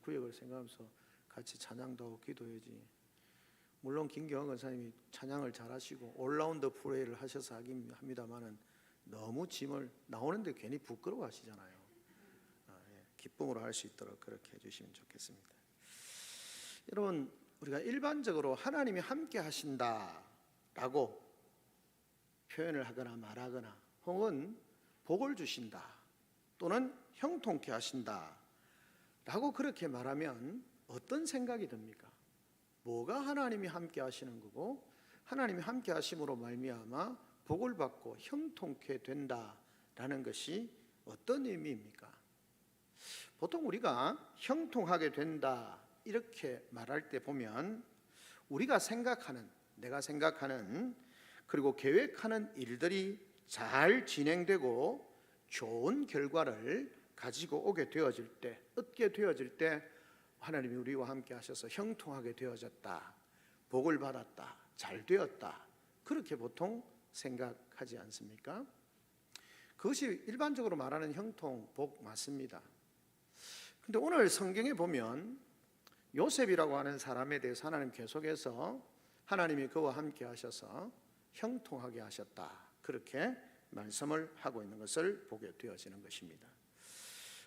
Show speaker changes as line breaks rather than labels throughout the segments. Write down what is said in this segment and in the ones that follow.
구역을 생각하면서 같이 찬양도 하고 기도해야지. 물론 김경원 권사님이 찬양을 잘하시고 올라운드 프레이를 하셔서 하긴 합니다만은 너무 짐을 나오는데 괜히 부끄러워하시잖아요. 기쁨으로 할 수 있도록 그렇게 해주시면 좋겠습니다. 여러분, 우리가 일반적으로 하나님이 함께 하신다라고 표현을 하거나 말하거나 혹은 복을 주신다 또는 형통케 하신다 라고 그렇게 말하면 어떤 생각이 듭니까? 뭐가 하나님이 함께 하시는 거고 하나님이 함께 하심으로 말미암아 복을 받고 형통케 된다라는 것이 어떤 의미입니까? 보통 우리가 형통하게 된다 이렇게 말할 때 보면 우리가 생각하는, 내가 생각하는 그리고 계획하는 일들이 잘 진행되고 좋은 결과를 가지고 오게 되어질 때, 얻게 되어질 때 하나님이 우리와 함께 하셔서 형통하게 되어졌다, 복을 받았다, 잘 되었다, 그렇게 보통 생각하지 않습니까? 그것이 일반적으로 말하는 형통, 복 맞습니다. 근데 오늘 성경에 보면 요셉이라고 하는 사람에 대해서 하나님 계속해서 하나님이 그와 함께 하셔서 형통하게 하셨다, 그렇게 말씀을 하고 있는 것을 보게 되어지는 것입니다.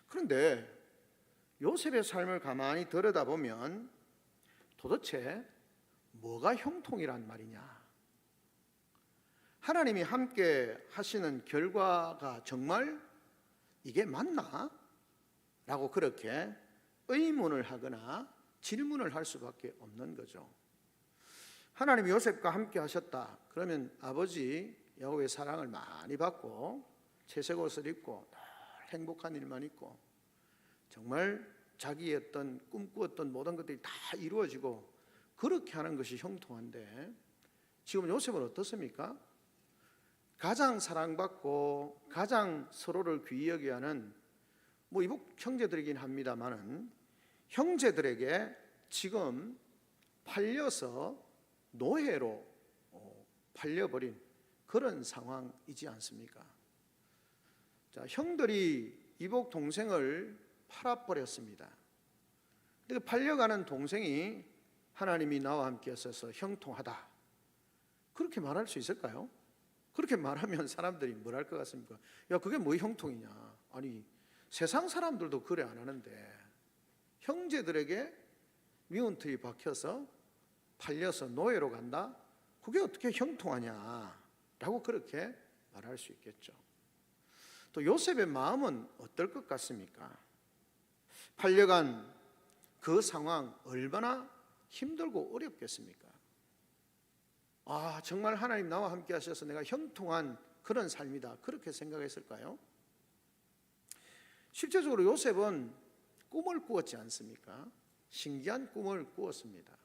그런데 요셉의 삶을 가만히 들여다보면 도대체 뭐가 형통이란 말이냐? 하나님이 함께 하시는 결과가 정말 이게 맞나? 라고 그렇게 의문을 하거나 질문을 할 수밖에 없는 거죠. 하나님이 요셉과 함께 하셨다. 그러면 아버지 야곱의 사랑을 많이 받고 채색 옷을 입고 늘 행복한 일만 있고 정말 자기의 어떤 꿈꾸었던 모든 것들이 다 이루어지고 그렇게 하는 것이 형통한데 지금 요셉은 어떻습니까? 가장 사랑받고 가장 서로를 귀히 여겨야 하는 이복 형제들이긴 합니다만은 형제들에게 지금 팔려서 노예로 팔려버린 그런 상황이지 않습니까? 자, 형들이 이복 동생을 팔아버렸습니다. 근데 팔려가는 동생이 하나님이 나와 함께 있어서 형통하다, 그렇게 말할 수 있을까요? 그렇게 말하면 사람들이 뭘 할 것 같습니까? 야, 그게 뭐 형통이냐? 아니, 세상 사람들도 그래 안 하는데 형제들에게 미운 틀이 박혀서 팔려서 노예로 간다? 그게 어떻게 형통하냐? 라고 그렇게 말할 수 있겠죠. 또 요셉의 마음은 어떨 것 같습니까? 팔려간 그 상황 얼마나 힘들고 어렵겠습니까? 아, 정말 하나님 나와 함께 하셔서 내가 형통한 그런 삶이다, 그렇게 생각했을까요? 실제적으로 요셉은 꿈을 꾸었지 않습니까? 신기한 꿈을 꾸었습니다.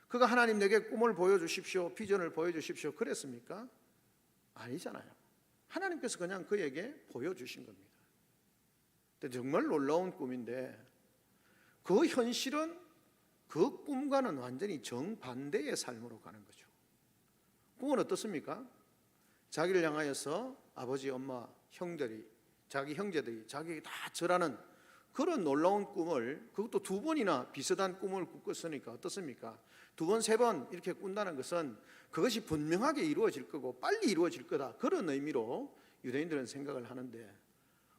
그가 하나님 내게 꿈을 보여주십시오, 비전을 보여주십시오 그랬습니까? 아니잖아요. 하나님께서 그냥 그에게 보여주신 겁니다. 근데 정말 놀라운 꿈인데 그 현실은 그 꿈과는 완전히 정반대의 삶으로 가는 거죠. 꿈은 어떻습니까? 자기를 향하여서 아버지, 엄마, 형들이, 자기 형제들이 자기에게 다 절하는 그런 놀라운 꿈을, 그것도 두 번이나 비슷한 꿈을 꿨으니까 어떻습니까? 두 번, 세 번 이렇게 꾼다는 것은 그것이 분명하게 이루어질 거고 빨리 이루어질 거다, 그런 의미로 유대인들은 생각을 하는데,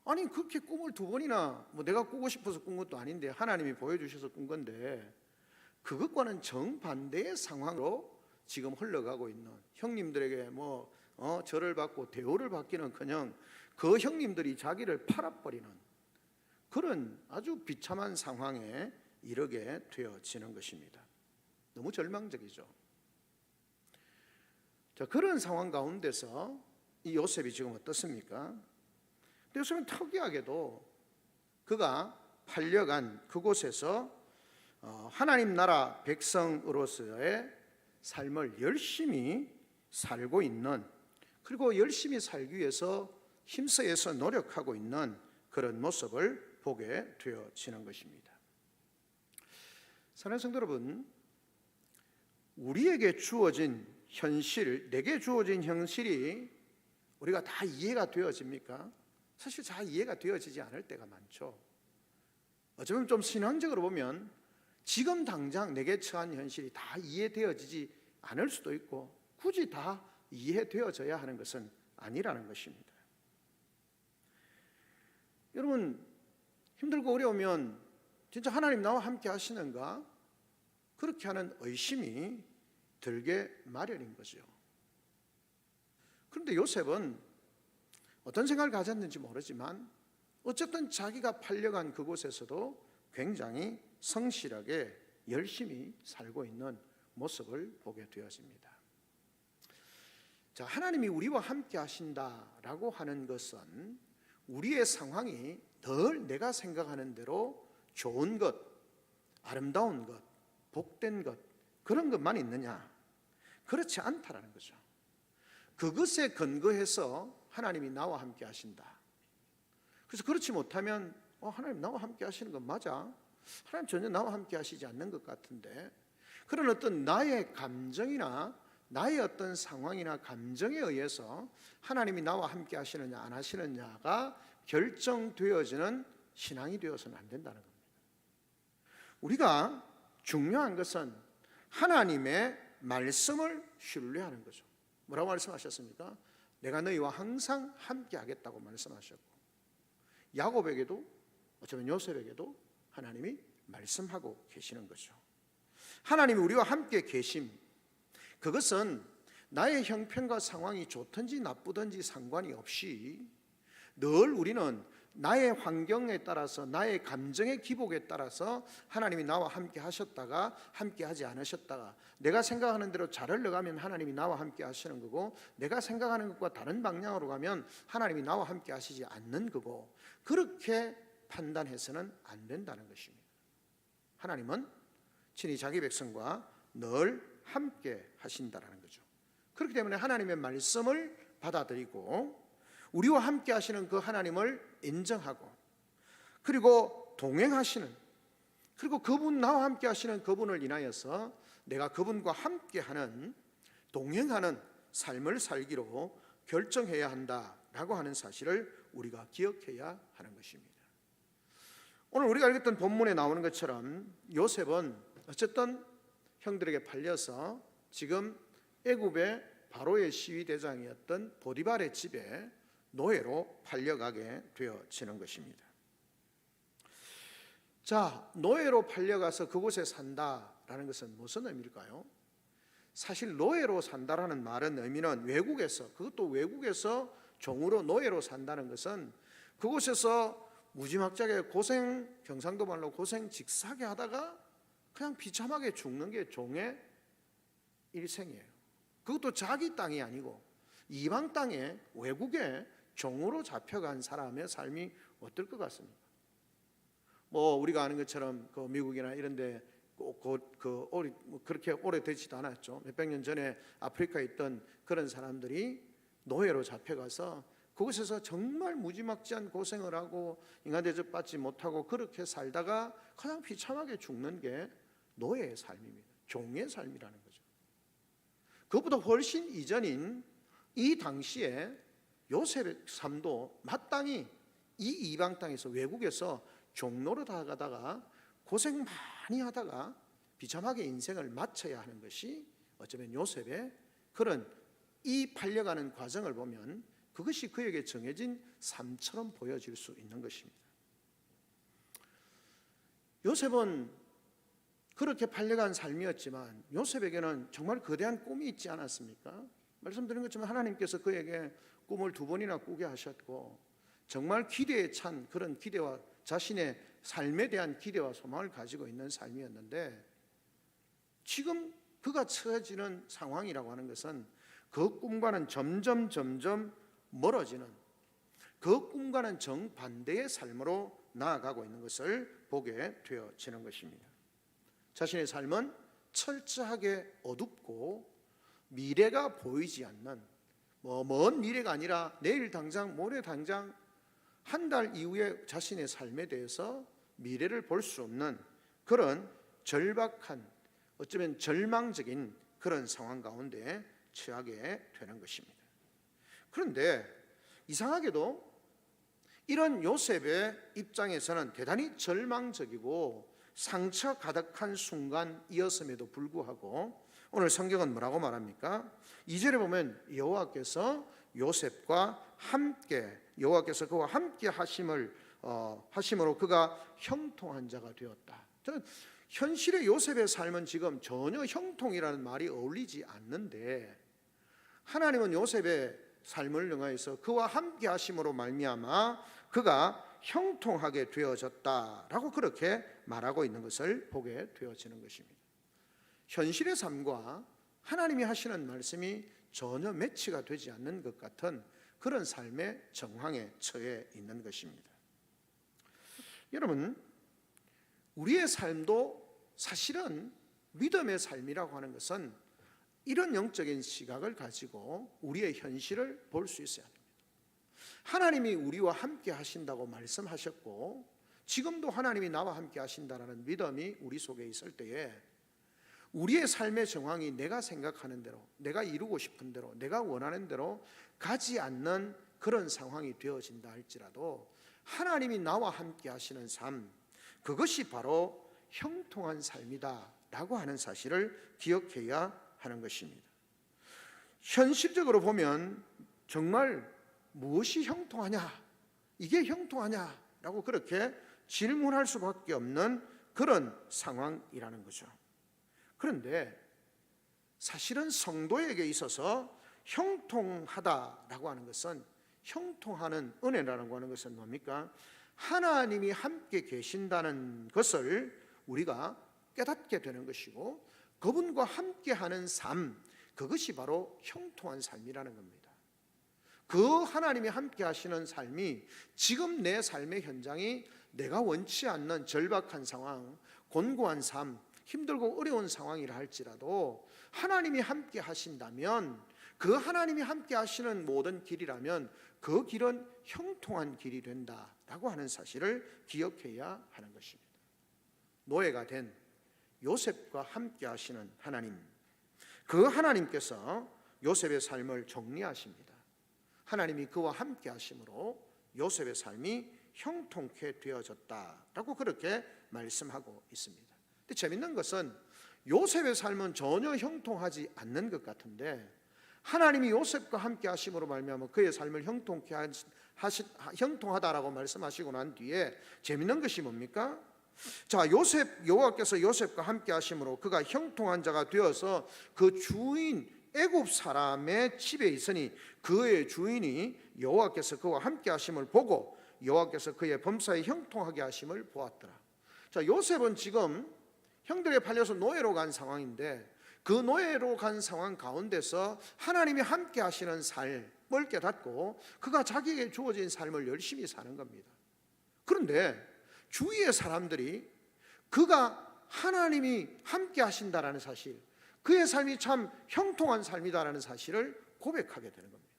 아니 그렇게 꿈을 두 번이나 내가 꾸고 싶어서 꾼 것도 아닌데 하나님이 보여주셔서 꾼 건데 그것과는 정반대의 상황으로 지금 흘러가고 있는, 형님들에게 절을 받고 대우를 받기는커녕 그 형님들이 자기를 팔아버리는 그런 아주 비참한 상황에 이르게 되어지는 것입니다. 너무 절망적이죠. 자, 그런 상황 가운데서 이 요셉이 지금 어떻습니까? 요셉은 특이하게도 그가 팔려간 그곳에서 하나님 나라 백성으로서의 삶을 열심히 살고 있는, 그리고 열심히 살기 위해서 힘써서 노력하고 있는 그런 모습을 보게 되어지는 것입니다. 사랑하는 성도 여러분, 우리에게 주어진 현실, 내게 주어진 현실이 우리가 다 이해가 되어집니까? 사실 잘 이해가 되어지지 않을 때가 많죠. 어쩌면 좀 신앙적으로 보면 지금 당장 내게 처한 현실이 다 이해되어지지 않을 수도 있고 굳이 다 이해되어져야 하는 것은 아니라는 것입니다. 여러분, 힘들고 어려우면 진짜 하나님 나와 함께 하시는가? 그렇게 하는 의심이 들게 마련인 거죠. 그런데 요셉은 어떤 생각을 가졌는지 모르지만 어쨌든 자기가 팔려간 그곳에서도 굉장히 성실하게 열심히 살고 있는 모습을 보게 되어집니다. 자, 하나님이 우리와 함께 하신다라고 하는 것은 우리의 상황이 늘 내가 생각하는 대로 좋은 것, 아름다운 것, 복된 것, 그런 것만 있느냐? 그렇지 않다라는 거죠. 그것에 근거해서 하나님이 나와 함께 하신다. 그래서 그렇지 못하면 하나님 나와 함께 하시는 건 맞아? 하나님 전혀 나와 함께 하시지 않는 것 같은데, 그런 어떤 나의 감정이나 나의 어떤 상황이나 감정에 의해서 하나님이 나와 함께 하시느냐 안 하시느냐가 결정되어지는 신앙이 되어서는 안 된다는 겁니다. 우리가 중요한 것은 하나님의 말씀을 신뢰하는 거죠. 뭐라고 말씀하셨습니까? 내가 너희와 항상 함께 하겠다고 말씀하셨고, 야곱에게도 어쩌면 요셉에게도 하나님이 말씀하고 계시는 거죠. 하나님이 우리와 함께 계심, 그것은 나의 형편과 상황이 좋든지 나쁘든지 상관이 없이 늘 우리는 나의 환경에 따라서 나의 감정의 기복에 따라서 하나님이 나와 함께 하셨다가 함께 하지 않으셨다가, 내가 생각하는 대로 잘 흘러가면 하나님이 나와 함께 하시는 거고, 내가 생각하는 것과 다른 방향으로 가면 하나님이 나와 함께 하시지 않는 거고, 그렇게 판단해서는 안 된다는 것입니다. 하나님은 친히 자기 백성과 늘 함께 하신다라는 거죠. 그렇기 때문에 하나님의 말씀을 받아들이고 우리와 함께 하시는 그 하나님을 인정하고, 그리고 동행하시는, 그리고 그분 나와 함께 하시는 그분을 인하여서 내가 그분과 함께하는, 동행하는 삶을 살기로 결정해야 한다라고 하는 사실을 우리가 기억해야 하는 것입니다. 오늘 우리가 읽었던 본문에 나오는 것처럼 요셉은 어쨌든 형들에게 팔려서 지금 애굽의 바로의 시위대장이었던 보디발의 집에 노예로 팔려가게 되어지는 것입니다. 자, 노예로 팔려가서 그곳에 산다라는 것은 무슨 의미일까요? 사실 노예로 산다라는 말은 의미는 외국에서, 그것도 외국에서 종으로 노예로 산다는 것은 그곳에서 무지막지하게 고생, 경상도 말로 고생 직사하게 하다가 그냥 비참하게 죽는 게 종의 일생이에요. 그것도 자기 땅이 아니고 이방 땅에, 외국에 종으로 잡혀간 사람의 삶이 어떨 것 같습니까? 우리가 아는 것처럼 그 미국이나 이런데 그렇게 오래되지도 않았죠. 몇백 년 전에 아프리카에 있던 그런 사람들이 노예로 잡혀가서 그곳에서 정말 무지막지한 고생을 하고 인간 대접받지 못하고 그렇게 살다가 그냥 비참하게 죽는 게 노예의 삶입니다. 종의 삶이라는 거죠. 그것보다 훨씬 이전인 이 당시에 요셉의 삶도 마땅히 이 이방 땅에서, 외국에서 종노릇 하다가 고생 많이 하다가 비참하게 인생을 마쳐야 하는 것이 어쩌면 요셉의 그런 이 팔려가는 과정을 보면 그것이 그에게 정해진 삶처럼 보여질 수 있는 것입니다. 요셉은 그렇게 팔려간 삶이었지만 요셉에게는 정말 거대한 꿈이 있지 않았습니까? 말씀드린 것처럼 하나님께서 그에게 꿈을 2번이나 꾸게 하셨고, 정말 기대에 찬 그런 기대와 자신의 삶에 대한 기대와 소망을 가지고 있는 삶이었는데, 지금 그가 처해지는 상황이라고 하는 것은 그 꿈과는 점점 멀어지는, 그 꿈과는 정반대의 삶으로 나아가고 있는 것을 보게 되어지는 것입니다. 자신의 삶은 철저하게 어둡고 미래가 보이지 않는, 먼 미래가 아니라 내일 당장, 모레 당장, 한 달 이후에 자신의 삶에 대해서 미래를 볼 수 없는 그런 절박한, 어쩌면 절망적인 그런 상황 가운데 처하게 되는 것입니다. 그런데 이상하게도 이런 요셉의 입장에서는 대단히 절망적이고 상처 가득한 순간이었음에도 불구하고 오늘 성경은 뭐라고 말합니까? 2절에 보면 여호와께서 요셉과 함께, 여호와께서 그와 함께 하심으로 그가 형통한 자가 되었다. 현실의 요셉의 삶은 지금 전혀 형통이라는 말이 어울리지 않는데, 하나님은 요셉의 삶을 능하여서 그와 함께 하심으로 말미암아 그가 형통하게 되어졌다라고 그렇게 말하고 있는 것을 보게 되어지는 것입니다. 현실의 삶과 하나님이 하시는 말씀이 전혀 매치가 되지 않는 것 같은 그런 삶의 정황에 처해 있는 것입니다. 여러분, 우리의 삶도 사실은 믿음의 삶이라고 하는 것은 이런 영적인 시각을 가지고 우리의 현실을 볼 수 있어야 합니다. 하나님이 우리와 함께 하신다고 말씀하셨고, 지금도 하나님이 나와 함께 하신다라는 믿음이 우리 속에 있을 때에 우리의 삶의 정황이 내가 생각하는 대로, 내가 이루고 싶은 대로, 내가 원하는 대로 가지 않는 그런 상황이 되어진다 할지라도 하나님이 나와 함께 하시는 삶, 그것이 바로 형통한 삶이다 라고 하는 사실을 기억해야 하는 것입니다. 현실적으로 보면 정말 무엇이 형통하냐, 이게 형통하냐 라고 그렇게 질문할 수밖에 없는 그런 상황이라는 거죠. 그런데 사실은 성도에게 있어서 형통하다라고 하는 것은, 형통하는 은혜라고 하는 것은 뭡니까? 하나님이 함께 계신다는 것을 우리가 깨닫게 되는 것이고, 그분과 함께하는 삶, 그것이 바로 형통한 삶이라는 겁니다. 그 하나님이 함께 하시는 삶이 지금 내 삶의 현장이 내가 원치 않는 절박한 상황, 곤고한 삶, 힘들고 어려운 상황이라 할지라도 하나님이 함께 하신다면, 그 하나님이 함께 하시는 모든 길이라면 그 길은 형통한 길이 된다라고 하는 사실을 기억해야 하는 것입니다. 노예가 된 요셉과 함께 하시는 하나님, 그 하나님께서 요셉의 삶을 정리하십니다. 하나님이 그와 함께 하심으로 요셉의 삶이 형통케 되어졌다라고 그렇게 말씀하고 있습니다. 근데 재밌는 것은 요셉의 삶은 전혀 형통하지 않는 것 같은데, 하나님이 요셉과 함께 하심으로 말미암아 그의 삶을 형통하다라고 말씀하시고 난 뒤에 재밌는 것이 뭡니까? 자, 여호와께서 요셉과 함께 하심으로 그가 형통한 자가 되어서 그 주인 애굽 사람의 집에 있으니 그의 주인이 여호와께서 그와 함께 하심을 보고 여호와께서 그의 범사에 형통하게 하심을 보았더라. 자, 요셉은 지금 형들에게 팔려서 노예로 간 상황인데, 그 노예로 간 상황 가운데서 하나님이 함께 하시는 삶을 깨닫고 그가 자기에게 주어진 삶을 열심히 사는 겁니다. 그런데 주위의 사람들이 그가 하나님이 함께 하신다라는 사실, 그의 삶이 참 형통한 삶이다라는 사실을 고백하게 되는 겁니다.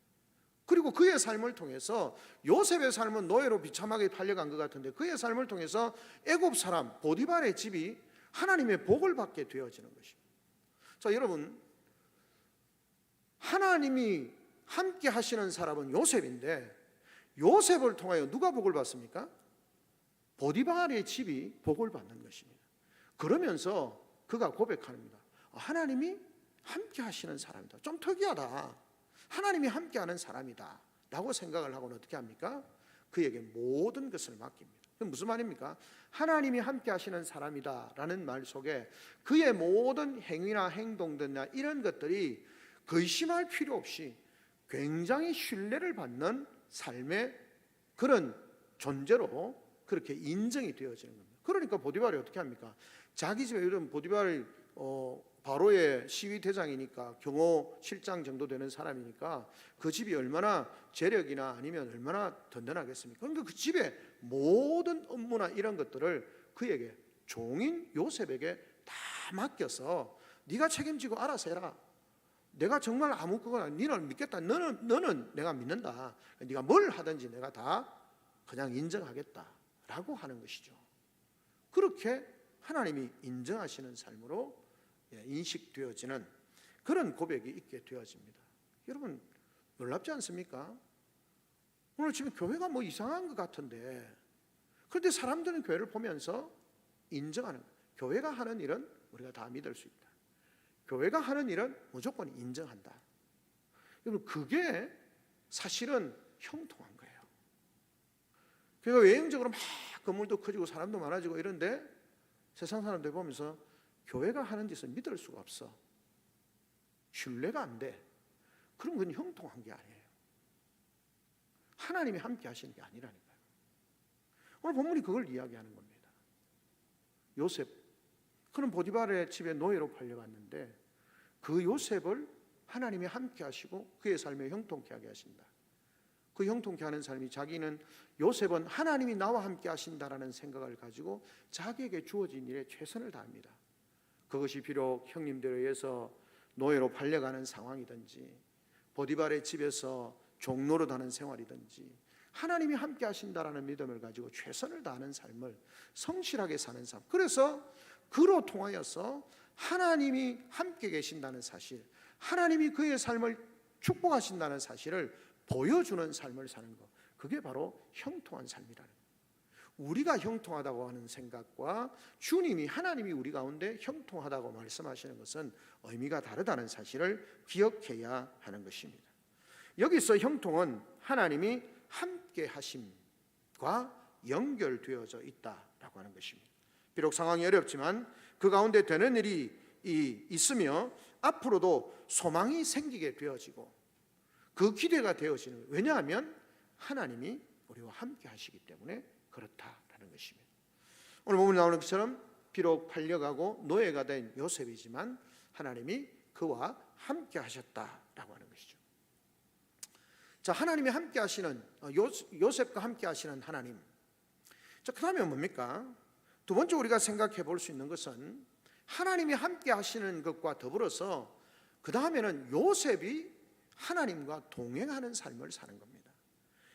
그리고 그의 삶을 통해서, 요셉의 삶은 노예로 비참하게 팔려간 것 같은데 그의 삶을 통해서 애굽 사람 보디발의 집이 하나님의 복을 받게 되어지는 것입니다. 자, 여러분, 하나님이 함께 하시는 사람은 요셉인데, 요셉을 통하여 누가 복을 받습니까? 보디발의 집이 복을 받는 것입니다. 그러면서 그가 고백합니다. 하나님이 함께 하시는 사람이다. 좀 특이하다. 하나님이 함께 하는 사람이다 라고 생각을 하고는 어떻게 합니까? 그에게 모든 것을 맡깁니다. 그게 무슨 말입니까? 하나님이 함께 하시는 사람이다 라는 말 속에 그의 모든 행위나 행동들이나 이런 것들이 의심할 필요 없이 굉장히 신뢰를 받는 삶의 그런 존재로 그렇게 인정이 되어지는 겁니다. 그러니까 보디발이 어떻게 합니까? 자기 집에, 요즘 보디발이 바로의 시위 대장이니까 경호 실장 정도 되는 사람이니까 그 집이 얼마나 재력이나 아니면 얼마나 든든하겠습니까? 그러니까 그 집의 모든 업무나 이런 것들을 그에게, 종인 요셉에게 다 맡겨서 네가 책임지고 알아서 해라. 내가 정말 아무 그거나, 너는 믿겠다. 너는 내가 믿는다. 네가 뭘 하든지 내가 다 그냥 인정하겠다라고 하는 것이죠. 그렇게 하나님이 인정하시는 삶으로 인식되어지는 그런 고백이 있게 되어집니다. 여러분, 놀랍지 않습니까? 오늘 지금 교회가 뭐 이상한 것 같은데, 그런데 사람들은 교회를 보면서 인정하는 거예요. 교회가 하는 일은 우리가 다 믿을 수 있다. 교회가 하는 일은 무조건 인정한다. 여러분, 그게 사실은 형통한 거예요. 교회가 외형적으로 막 건물도 커지고 사람도 많아지고 이런데 세상 사람들 보면서 교회가 하는 짓을 믿을 수가 없어. 신뢰가 안 돼. 그럼 그건 형통한 게 아니에요. 하나님이 함께 하시는 게 아니라니까요. 오늘 본문이 그걸 이야기하는 겁니다. 요셉, 그는 보디발의 집에 노예로 팔려갔는데 그 요셉을 하나님이 함께 하시고 그의 삶에 형통케 하게 하신다. 그 형통케 하는 삶이, 자기는 요셉은 하나님이 나와 함께 하신다라는 생각을 가지고 자기에게 주어진 일에 최선을 다합니다. 그것이 비록 형님들에 의해서 노예로 팔려가는 상황이든지 보디발의 집에서 종노릇 하는 생활이든지 하나님이 함께 하신다라는 믿음을 가지고 최선을 다하는 삶을 성실하게 사는 삶. 그래서 그로 통하여서 하나님이 함께 계신다는 사실, 하나님이 그의 삶을 축복하신다는 사실을 보여주는 삶을 사는 것, 그게 바로 형통한 삶이라는 거예요. 우리가 형통하다고 하는 생각과 주님이, 하나님이 우리 가운데 형통하다고 말씀하시는 것은 의미가 다르다는 사실을 기억해야 하는 것입니다. 여기서 형통은 하나님이 함께 하심과 연결되어져 있다라고 하는 것입니다. 비록 상황이 어렵지만 그 가운데 되는 일이 있으며 앞으로도 소망이 생기게 되어지고 그 기대가 되어지는 거예요. 왜냐하면 하나님이 우리와 함께 하시기 때문에 그렇다라는 것입니다. 오늘 본문에 나오는 것처럼 비록 팔려가고 노예가 된 요셉이지만 하나님이 그와 함께 하셨다라고 하는 것이죠. 자, 하나님이 함께 하시는, 요셉과 함께 하시는 하나님. 자, 그 다음에 뭡니까? 두 번째 우리가 생각해 볼 수 있는 것은 하나님이 함께 하시는 것과 더불어서 그 다음에는 요셉이 하나님과 동행하는 삶을 사는 겁니다.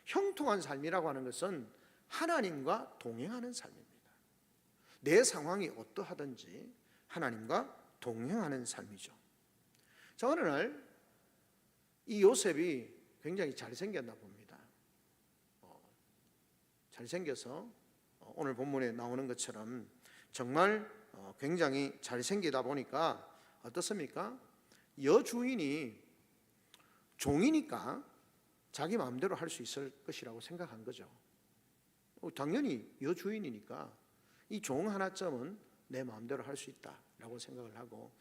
형통한 삶이라고 하는 것은 하나님과 동행하는 삶입니다. 내 상황이 어떠하든지 하나님과 동행하는 삶이죠. 자, 어느 날 이 요셉이 굉장히 잘생겼나 봅니다. 잘생겨서 오늘 본문에 나오는 것처럼 정말 굉장히 잘생기다 보니까 어떻습니까? 여주인이 종이니까 자기 마음대로 할 수 있을 것이라고 생각한 거죠. 당연히 여주인이니까 이 종 하나쯤은 내 마음대로 할 수 있다라고 생각을 하고,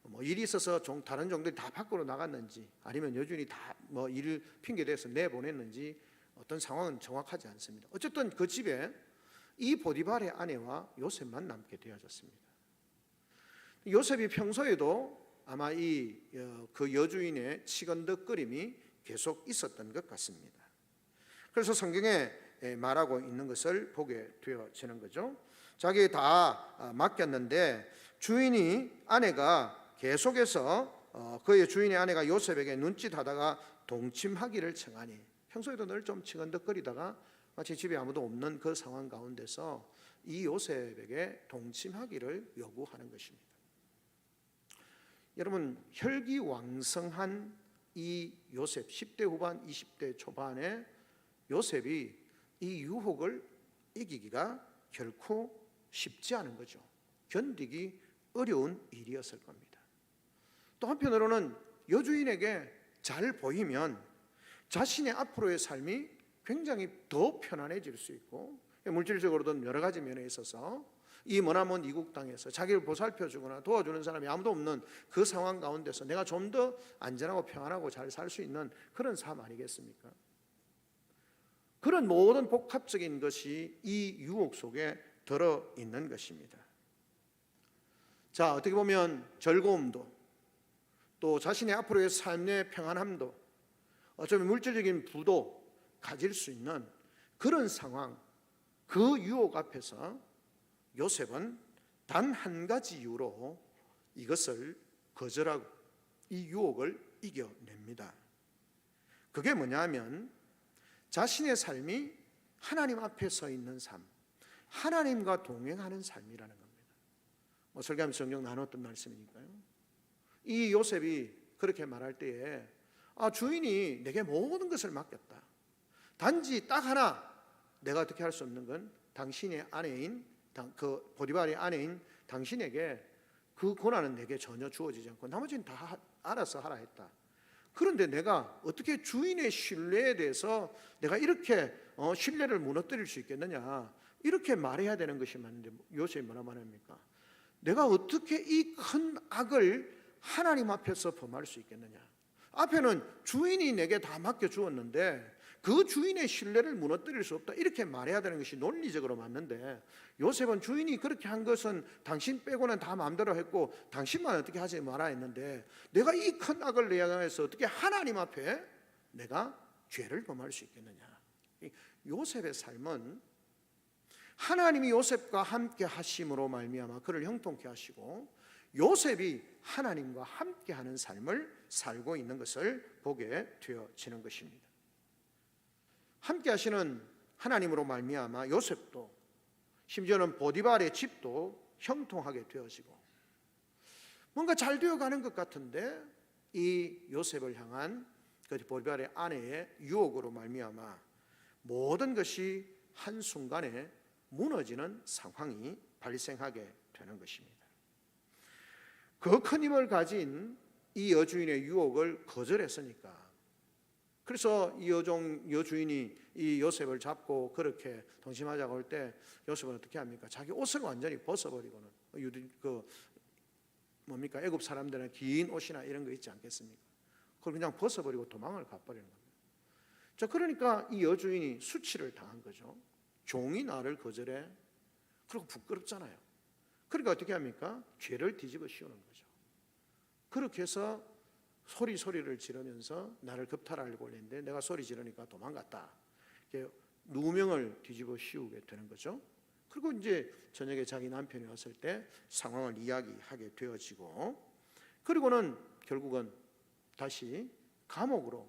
뭐 일이 있어서 다른 종들이 다 밖으로 나갔는지 아니면 여주인이 다 뭐 일을 핑계대서 내보냈는지 어떤 상황은 정확하지 않습니다. 어쨌든 그 집에 이 보디발의 아내와 요셉만 남게 되어졌습니다. 요셉이 평소에도 아마 그 여주인의 치건덕거림이 계속 있었던 것 같습니다. 그래서 성경에 말하고 있는 것을 보게 되어지는 거죠. 자기에 다 맡겼는데 아내가 계속해서 그의 주인의 아내가 요셉에게 눈짓하다가 동침하기를 청하니, 평소에도 늘 좀 치건덕거리다가 마치 집에 아무도 없는 그 상황 가운데서 이 요셉에게 동침하기를 요구하는 것입니다. 여러분, 혈기왕성한 이 요셉, 10대 후반 20대 초반의 요셉이 이 유혹을 이기기가 결코 쉽지 않은 거죠. 견디기 어려운 일이었을 겁니다. 또 한편으로는 여주인에게 잘 보이면 자신의 앞으로의 삶이 굉장히 더 편안해질 수 있고, 물질적으로도 여러 가지 면에 있어서 이 머나먼 이국 땅에서 자기를 보살펴주거나 도와주는 사람이 아무도 없는 그 상황 가운데서 내가 좀 더 안전하고 평안하고 잘 살 수 있는 그런 삶 아니겠습니까? 그런 모든 복합적인 것이 이 유혹 속에 들어있는 것입니다. 자, 어떻게 보면 즐거움도, 또 자신의 앞으로의 삶의 평안함도, 어쩌면 물질적인 부도 가질 수 있는 그런 상황, 그 유혹 앞에서 요셉은 단 한 가지 이유로 이것을 거절하고 이 유혹을 이겨냅니다. 그게 뭐냐면 자신의 삶이 하나님 앞에 서 있는 삶, 하나님과 동행하는 삶이라는 겁니다. 설교하면 성경 나눴던 말씀이니까요. 이 요셉이 그렇게 말할 때에 주인이 내게 모든 것을 맡겼다. 단지 딱 하나 내가 어떻게 할 수 없는 건 당신의 아내인 그 보디발의 아내인 당신에게 그 권한은 내게 전혀 주어지지 않고 나머지는 다 알아서 하라 했다. 그런데 내가 어떻게 주인의 신뢰에 대해서 내가 이렇게 신뢰를 무너뜨릴 수 있겠느냐, 이렇게 말해야 되는 것이 맞는데 요셉이 뭐라 말합니까? 내가 어떻게 이 큰 악을 하나님 앞에서 범할 수 있겠느냐. 앞에는 주인이 내게 다 맡겨주었는데 그 주인의 신뢰를 무너뜨릴 수 없다, 이렇게 말해야 되는 것이 논리적으로 맞는데, 요셉은 주인이 그렇게 한 것은 당신 빼고는 다 마음대로 했고 당신만 어떻게 하지 마라 했는데, 내가 이 큰 악을 내 향해서 어떻게 하나님 앞에 내가 죄를 범할 수 있겠느냐. 요셉의 삶은 하나님이 요셉과 함께 하심으로 말미암아 그를 형통케 하시고 요셉이 하나님과 함께 하는 삶을 살고 있는 것을 보게 되어지는 것입니다. 함께 하시는 하나님으로 말미암아 요셉도, 심지어는 보디발의 집도 형통하게 되어지고 뭔가 잘 되어가는 것 같은데, 이 요셉을 향한 그 보디발의 아내의 유혹으로 말미암아 모든 것이 한순간에 무너지는 상황이 발생하게 되는 것입니다. 그 큰 힘을 가진 이 여주인의 유혹을 거절했으니까, 그래서 이 여주인이 이 요셉을 잡고 그렇게 동심하자고 할 때 요셉은 어떻게 합니까? 자기 옷을 완전히 벗어버리고는, 애굽 사람들은 긴 옷이나 이런 거 있지 않겠습니까? 그걸 그냥 벗어버리고 도망을 가버리는 겁니다. 자, 그러니까 이 여주인이 수치를 당한 거죠. 종이 나를 거절해? 그리고 부끄럽잖아요. 그러니까 어떻게 합니까? 죄를 뒤집어 씌우는 거죠. 그렇게 해서 소리를 지르면서 나를 겁탈하려고 했는데 내가 소리 지르니까 도망갔다. 누명을 뒤집어 씌우게 되는 거죠. 그리고 이제 저녁에 자기 남편이 왔을 때 상황을 이야기하게 되어지고, 그리고는 결국은 다시 감옥으로,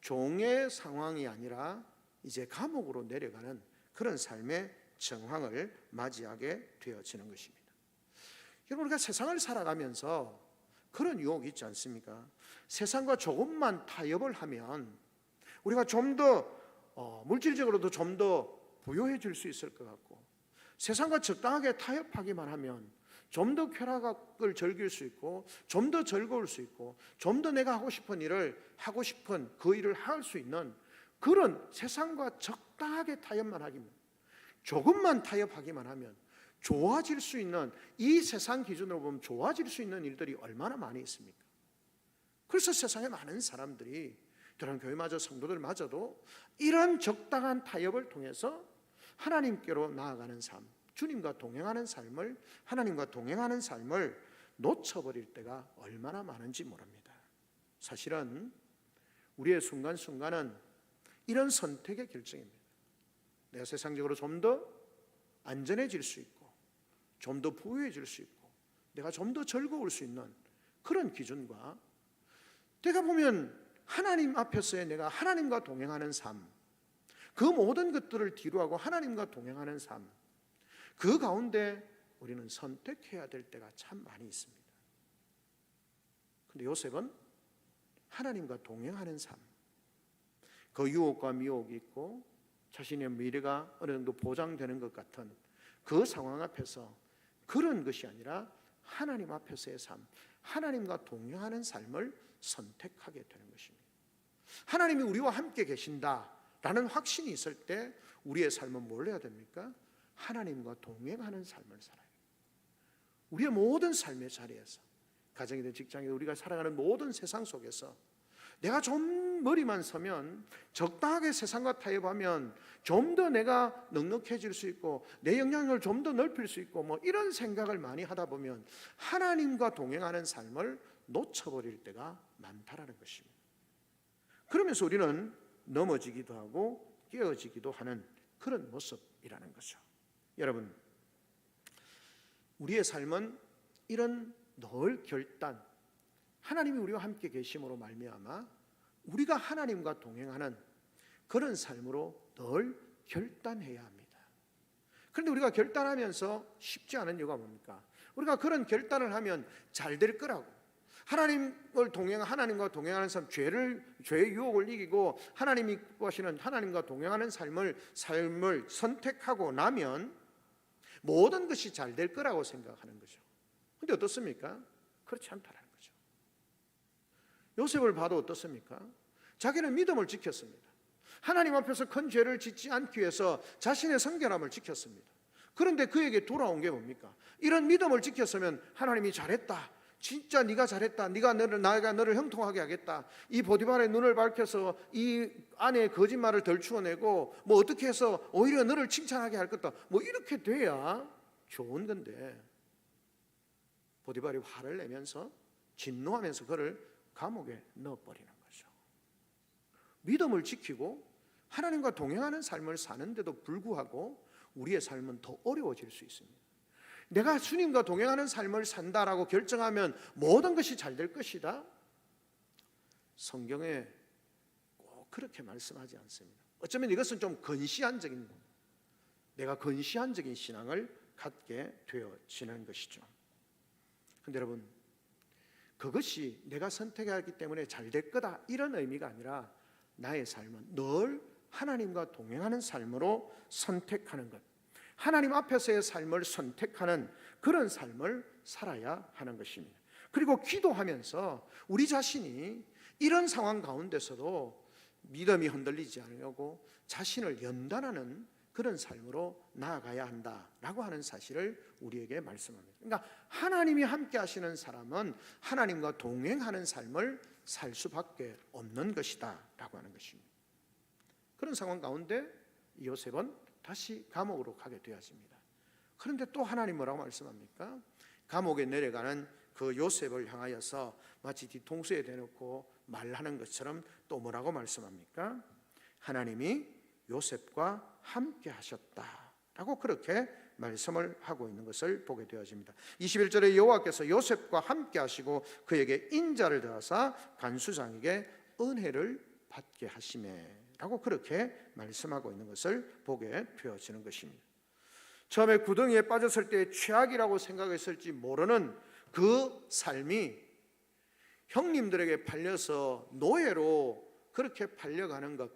종의 상황이 아니라 이제 감옥으로 내려가는 그런 삶의 정황을 맞이하게 되어지는 것입니다. 여러분, 우리가 세상을 살아가면서 그런 유혹이 있지 않습니까? 세상과 조금만 타협을 하면 우리가 좀 더 물질적으로도 좀 더 부유해질 수 있을 것 같고, 세상과 적당하게 타협하기만 하면 좀 더 쾌락을 즐길 수 있고 좀 더 즐거울 수 있고 좀 더 내가 하고 싶은 일을 하고 싶은 그 일을 할 수 있는 그런, 세상과 적당하게 타협만 하기만, 조금만 타협하기만 하면 좋아질 수 있는, 이 세상 기준으로 보면 좋아질 수 있는 일들이 얼마나 많이 있습니까? 그래서 세상에 많은 사람들이, 그런 교회마저 성도들마저도 이런 적당한 타협을 통해서 하나님께로 나아가는 삶, 주님과 동행하는 삶을, 하나님과 동행하는 삶을 놓쳐버릴 때가 얼마나 많은지 모릅니다. 사실은 우리의 순간순간은 이런 선택의 결정입니다. 내가 세상적으로 좀 더 안전해질 수 있고 좀 더 부유해질 수 있고 내가 좀 더 즐거울 수 있는 그런 기준과, 내가 보면 하나님 앞에서의 내가 하나님과 동행하는 삶, 그 모든 것들을 뒤로하고 하나님과 동행하는 삶, 그 가운데 우리는 선택해야 될 때가 참 많이 있습니다. 그런데 요셉은 하나님과 동행하는 삶, 그 유혹과 미혹이 있고 자신의 미래가 어느 정도 보장되는 것 같은 그 상황 앞에서 그런 것이 아니라 하나님 앞에서의 삶, 하나님과 동행하는 삶을 선택하게 되는 것입니다. 하나님이 우리와 함께 계신다라는 확신이 있을 때 우리의 삶은 뭘 해야 됩니까? 하나님과 동행하는 삶을 살아요. 우리의 모든 삶의 자리에서, 가정이든 직장이든 우리가 살아가는 모든 세상 속에서 내가 좀 머리만 서면, 적당하게 세상과 타협하면 좀 더 내가 넉넉해질 수 있고 내 영향력을 좀 더 넓힐 수 있고 뭐 이런 생각을 많이 하다 보면 하나님과 동행하는 삶을 놓쳐버릴 때가 많다라는 것입니다. 그러면서 우리는 넘어지기도 하고 깨어지기도 하는 그런 모습이라는 거죠. 여러분, 우리의 삶은 이런 늘 결단, 하나님이 우리와 함께 계심으로 말미암아 우리가 하나님과 동행하는 그런 삶으로 늘 결단해야 합니다. 그런데 우리가 결단하면서 쉽지 않은 이유가 뭡니까? 우리가 그런 결단을 하면 잘 될 거라고, 하나님과 동행하는 삶, 죄의 유혹을 이기고 하나님이 기뻐하시는 하나님과 동행하는 삶을 선택하고 나면 모든 것이 잘 될 거라고 생각하는 거죠. 근데 어떻습니까? 그렇지 않다라는 거죠. 요셉을 봐도 어떻습니까? 자기는 믿음을 지켰습니다. 하나님 앞에서 큰 죄를 짓지 않기 위해서 자신의 성결함을 지켰습니다. 그런데 그에게 돌아온 게 뭡니까? 이런 믿음을 지켰으면 하나님이 잘했다, 진짜 네가 잘했다, 내가 너를 형통하게 하겠다, 이 보디발의 눈을 밝혀서 이 아내의 거짓말을 덜 추어내고 뭐 어떻게 해서 오히려 너를 칭찬하게 할 거다, 뭐 이렇게 돼야 좋은 건데, 보디발이 화를 내면서 진노하면서 그를 감옥에 넣어버리는 거죠. 믿음을 지키고 하나님과 동행하는 삶을 사는데도 불구하고 우리의 삶은 더 어려워질 수 있습니다. 내가 주님과 동행하는 삶을 산다라고 결정하면 모든 것이 잘 될 것이다? 성경에 꼭 그렇게 말씀하지 않습니다. 어쩌면 이것은 좀 근시안적인, 내가 근시안적인 신앙을 갖게 되어지는 것이죠. 그런데 여러분, 그것이 내가 선택하기 때문에 잘 될 거다 이런 의미가 아니라 나의 삶은 늘 하나님과 동행하는 삶으로 선택하는 것, 하나님 앞에서의 삶을 선택하는 그런 삶을 살아야 하는 것입니다. 그리고 기도하면서 우리 자신이 이런 상황 가운데서도 믿음이 흔들리지 않으려고 자신을 연단하는 그런 삶으로 나아가야 한다라고 하는 사실을 우리에게 말씀합니다. 그러니까 하나님이 함께 하시는 사람은 하나님과 동행하는 삶을 살 수밖에 없는 것이다 라고 하는 것입니다. 그런 상황 가운데 요셉은 다시 감옥으로 가게 되었습니다. 그런데 또 하나님 뭐라고 말씀합니까? 감옥에 내려가는 그 요셉을 향하여서 마치 뒤통수에 대놓고 말하는 것처럼 또 뭐라고 말씀합니까? 하나님이 요셉과 함께 하셨다라고 그렇게 말씀을 하고 있는 것을 보게 되어집니다. 21절에 여호와께서 요셉과 함께 하시고 그에게 인자를 더하사 간수장에게 은혜를 받게 하시매라고 그렇게 말씀하고 있는 것을 보게 되어지는 것입니다. 처음에 구덩이에 빠졌을 때 최악이라고 생각했을지 모르는 그 삶이 형님들에게 팔려서 노예로 그렇게 팔려가는 것,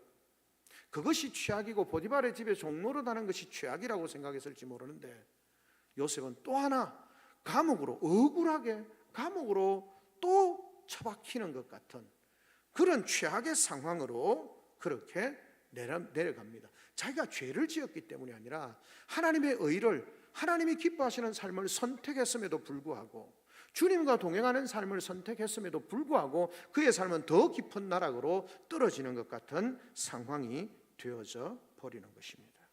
그것이 최악이고 보디발의 집에 종노릇하는 것이 최악이라고 생각했을지 모르는데 요셉은 또 하나 감옥으로, 억울하게 감옥으로 또 처박히는 것 같은 그런 최악의 상황으로 그렇게 내려갑니다. 자기가 죄를 지었기 때문이 아니라 하나님의 의를, 하나님이 기뻐하시는 삶을 선택했음에도 불구하고, 주님과 동행하는 삶을 선택했음에도 불구하고 그의 삶은 더 깊은 나락으로 떨어지는 것 같은 상황이 되어져 버리는 것입니다.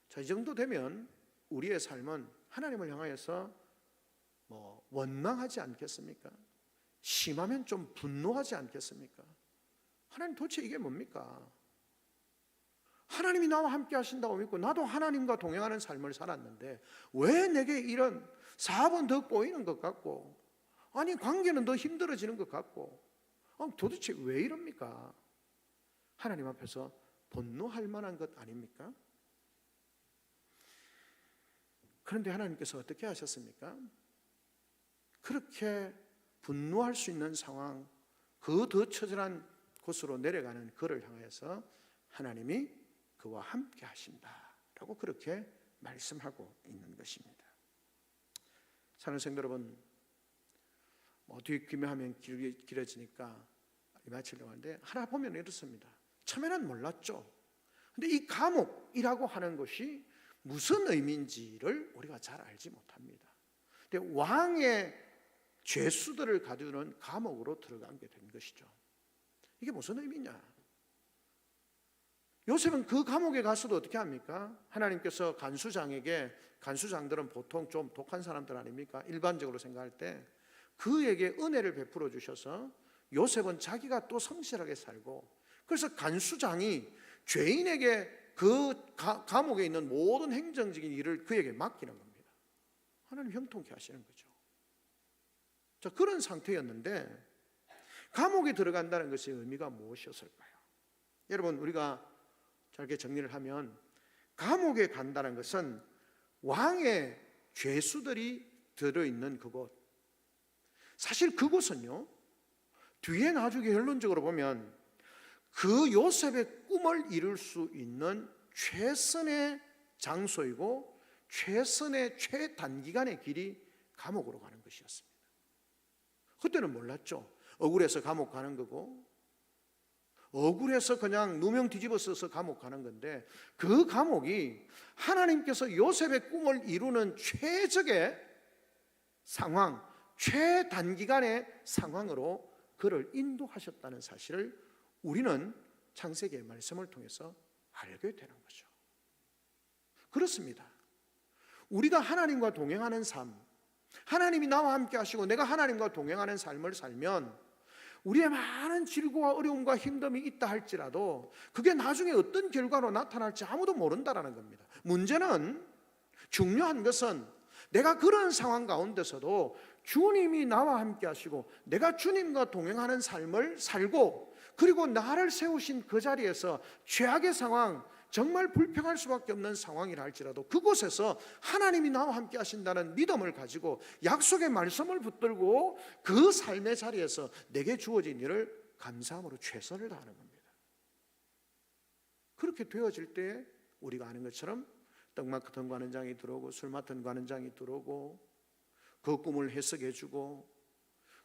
자, 이 정도 되면 우리의 삶은 하나님을 향하여서 원망하지 않겠습니까? 심하면 좀 분노하지 않겠습니까? 하나님 도대체 이게 뭡니까? 하나님이 나와 함께 하신다고 믿고 나도 하나님과 동행하는 삶을 살았는데 왜 내게 이런 사업은 더 꼬이는 것 같고, 아니 관계는 더 힘들어지는 것 같고, 도대체 왜 이럽니까? 하나님 앞에서 분노할 만한 것 아닙니까? 그런데 하나님께서 어떻게 하셨습니까? 그렇게 분노할 수 있는 상황, 그 더 처절한 곳으로 내려가는 그를 향해서 하나님이 그와 함께 하신다라고 그렇게 말씀하고 있는 것입니다. 사랑하는 성도 여러분, 뒷기매하면 길어지니까 마치려고 하는데 하나 보면 이렇습니다. 처음에는 몰랐죠. 그런데 이 감옥이라고 하는 것이 무슨 의미인지를 우리가 잘 알지 못합니다. 근데 왕의 죄수들을 가두는 감옥으로 들어가게 된 것이죠. 이게 무슨 의미냐? 요셉은 그 감옥에 가서도 어떻게 합니까? 하나님께서 간수장들은 보통 좀 독한 사람들 아닙니까? 일반적으로 생각할 때 그에게 은혜를 베풀어 주셔서 요셉은 자기가 또 성실하게 살고, 그래서 간수장이 죄인에게 그 감옥에 있는 모든 행정적인 일을 그에게 맡기는 겁니다. 하나님 형통케 하시는 거죠. 자, 그런 상태였는데 감옥에 들어간다는 것의 의미가 무엇이었을까요? 여러분, 우리가 짧게 정리를 하면 감옥에 간다는 것은 왕의 죄수들이 들어있는 그곳, 사실 그곳은요, 뒤에 나중에 결론적으로 보면 그 요셉의 꿈을 이룰 수 있는 최선의 장소이고 최선의 최단기간의 길이 감옥으로 가는 것이었습니다. 그때는 몰랐죠. 억울해서 감옥 가는 거고, 억울해서 그냥 누명 뒤집어 써서 감옥 가는 건데, 그 감옥이 하나님께서 요셉의 꿈을 이루는 최적의 상황, 최단기간의 상황으로 그를 인도하셨다는 사실을 우리는 창세기의 말씀을 통해서 알게 되는 거죠. 그렇습니다. 우리가 하나님과 동행하는 삶, 하나님이 나와 함께 하시고 내가 하나님과 동행하는 삶을 살면 우리의 많은 질고와 어려움과 힘듦이 있다 할지라도 그게 나중에 어떤 결과로 나타날지 아무도 모른다라는 겁니다. 문제는, 중요한 것은 내가 그런 상황 가운데서도 주님이 나와 함께 하시고 내가 주님과 동행하는 삶을 살고, 그리고 나를 세우신 그 자리에서 최악의 상황, 정말 불평할 수밖에 없는 상황이라 할지라도 그곳에서 하나님이 나와 함께 하신다는 믿음을 가지고 약속의 말씀을 붙들고 그 삶의 자리에서 내게 주어진 일을 감사함으로 최선을 다하는 겁니다. 그렇게 되어질 때 우리가 아는 것처럼 떡 맡은 관원장이 들어오고 술 맡은 관원장이 들어오고 그 꿈을 해석해주고,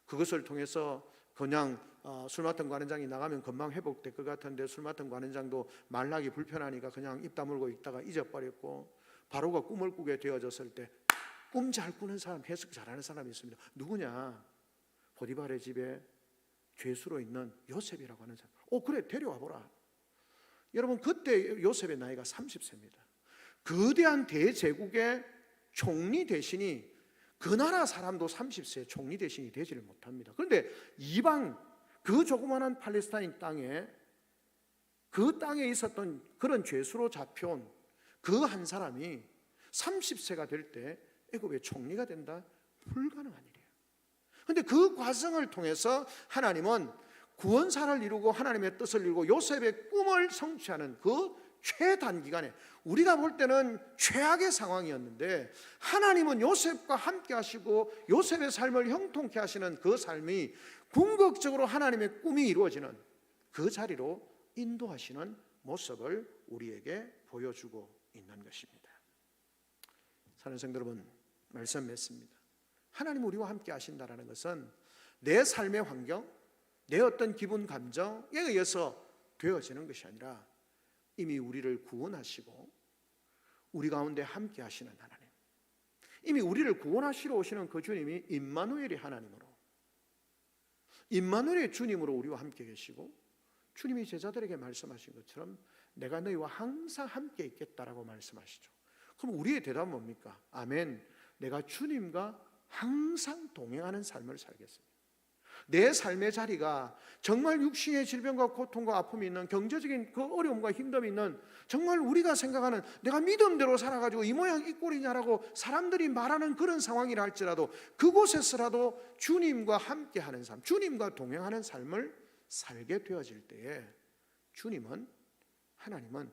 그것을 통해서 그냥 술 맡은 관원장이 나가면 금방 회복될 것 같은데 술 맡은 관원장도 말하기 불편하니까 그냥 입 다물고 있다가 잊어버렸고, 바로가 꿈을 꾸게 되어졌을 때 꿈 잘 꾸는 사람, 해석 잘하는 사람이 있습니다. 누구냐? 보디발의 집에 죄수로 있는 요셉이라고 하는 사람. 그래, 데려와 보라. 여러분, 그때 요셉의 나이가 30세입니다. 거대한 대제국의 총리 대신이, 그 나라 사람도 30세 총리 대신이 되지를 못합니다. 그런데 이방 그 조그마한 팔레스타인 땅에, 그 땅에 있었던 그런 죄수로 잡혀온 그 한 사람이 30세가 될 때 애굽의 총리가 된다? 불가능한 일이에요. 그런데 그 과정을 통해서 하나님은 구원사를 이루고 하나님의 뜻을 이루고 요셉의 꿈을 성취하는 그 최단기간에, 우리가 볼 때는 최악의 상황이었는데 하나님은 요셉과 함께 하시고 요셉의 삶을 형통케 하시는 그 삶이 궁극적으로 하나님의 꿈이 이루어지는 그 자리로 인도하시는 모습을 우리에게 보여주고 있는 것입니다. 사랑하는 성도 여러분, 말씀 맺습니다. 하나님 우리와 함께 하신다는 것은 내 삶의 환경, 내 어떤 기분 감정에 의해서 되어지는 것이 아니라 이미 우리를 구원하시고 우리 가운데 함께 하시는 하나님, 이미 우리를 구원하시러 오시는 그 주님이 임마누엘의 하나님으로, 임마누엘의 주님으로 우리와 함께 계시고, 주님이 제자들에게 말씀하신 것처럼 내가 너희와 항상 함께 있겠다라고 말씀하시죠. 그럼 우리의 대답은 뭡니까? 아멘, 내가 주님과 항상 동행하는 삶을 살겠습니다. 내 삶의 자리가 정말 육신의 질병과 고통과 아픔이 있는, 경제적인 그 어려움과 힘듦이 있는, 정말 우리가 생각하는 내가 믿음대로 살아가지고 이 모양 이 꼴이냐라고 사람들이 말하는 그런 상황이라 할지라도 그곳에서라도 주님과 함께하는 삶, 주님과 동행하는 삶을 살게 되어질 때에 주님은, 하나님은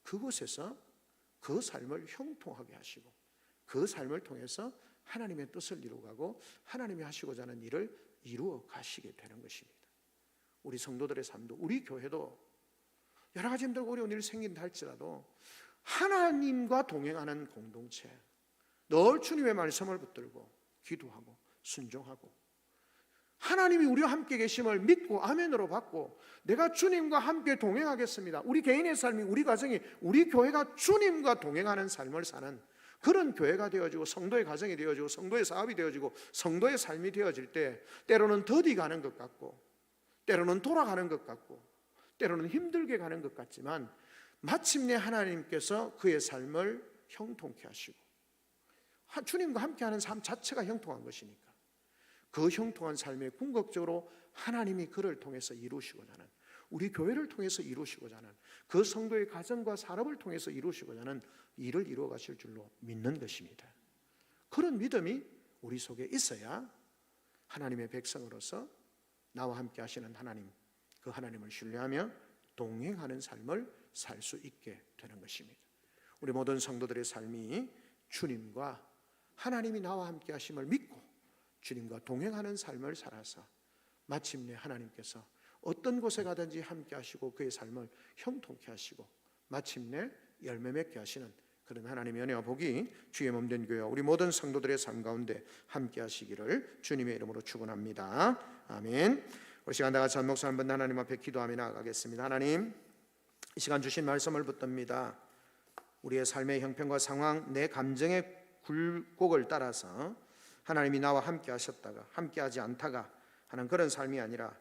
그곳에서 그 삶을 형통하게 하시고 그 삶을 통해서 하나님의 뜻을 이루어가고 하나님이 하시고자 하는 일을 이루어 가시게 되는 것입니다. 우리 성도들의 삶도, 우리 교회도 여러 가지 힘들고 어려운 일이 생긴다 할지라도 하나님과 동행하는 공동체, 늘 주님의 말씀을 붙들고 기도하고 순종하고 하나님이 우리와 함께 계심을 믿고 아멘으로 받고 내가 주님과 함께 동행하겠습니다. 우리 개인의 삶이, 우리 가정이, 우리 교회가 주님과 동행하는 삶을 사는 그런 교회가 되어지고 성도의 가정이 되어지고 성도의 사업이 되어지고 성도의 삶이 되어질 때 때로는 더디 가는 것 같고 때로는 돌아가는 것 같고 때로는 힘들게 가는 것 같지만 마침내 하나님께서 그의 삶을 형통케 하시고 주님과 함께하는 삶 자체가 형통한 것이니까 그 형통한 삶에 궁극적으로 하나님이 그를 통해서 이루시고자 하는, 우리 교회를 통해서 이루시고자 하는, 그 성도의 가정과 산업을 통해서 이루시고자 하는 일을 이루어 가실 줄로 믿는 것입니다. 그런 믿음이 우리 속에 있어야 하나님의 백성으로서 나와 함께 하시는 하나님, 그 하나님을 신뢰하며 동행하는 삶을 살 수 있게 되는 것입니다. 우리 모든 성도들의 삶이 주님과 하나님이 나와 함께 하심을 믿고 주님과 동행하는 삶을 살아서 마침내 하나님께서 어떤 곳에 가든지 함께 하시고 그의 삶을 형통케 하시고 마침내 열매 맺게 하시는 그런 하나님의 은혜와 복이 주의 몸된 교회와 우리 모든 성도들의 삶 가운데 함께 하시기를 주님의 이름으로 축원합니다. 아멘. 우리 시간 다 같이 한 목소리 한번 하나님 앞에 기도하며 나아가겠습니다. 하나님, 이 시간 주신 말씀을 붙듭니다. 우리의 삶의 형편과 상황, 내 감정의 굴곡을 따라서 하나님이 나와 함께 하셨다가 함께 하지 않다가 하는 그런 삶이 아니라